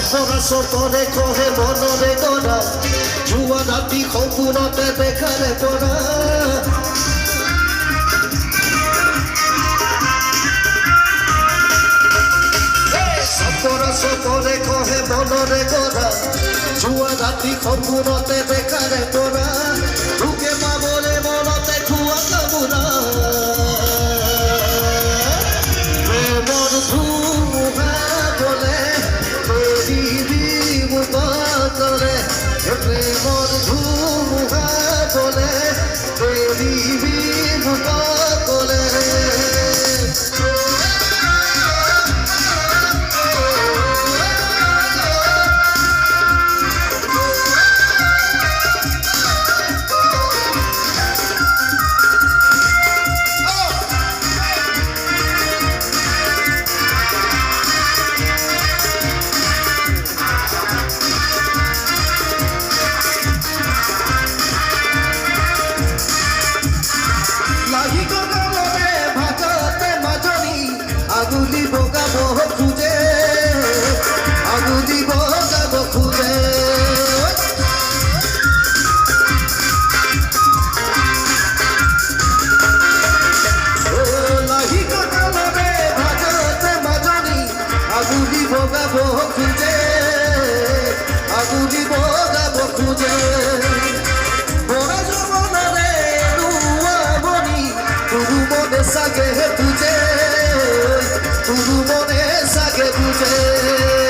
সপৰা চপৰে কহে মনৰে কৰা জুৱা ৰাতি সপোনতে দেখাৰে পৰা সপৰা চপৰে কহে মনৰে কৰা জুৱা ৰাতি সপোনতে দেখাৰে পৰা তোকে পাবলে মনতে খোৱা কামোৰা প্ৰেমৰ ধুমুহা বলে এৰি দিম বাটৰে প্ৰেমৰ ধুমুহা বলে এৰি দিম বাটৰে আগুলি বগাব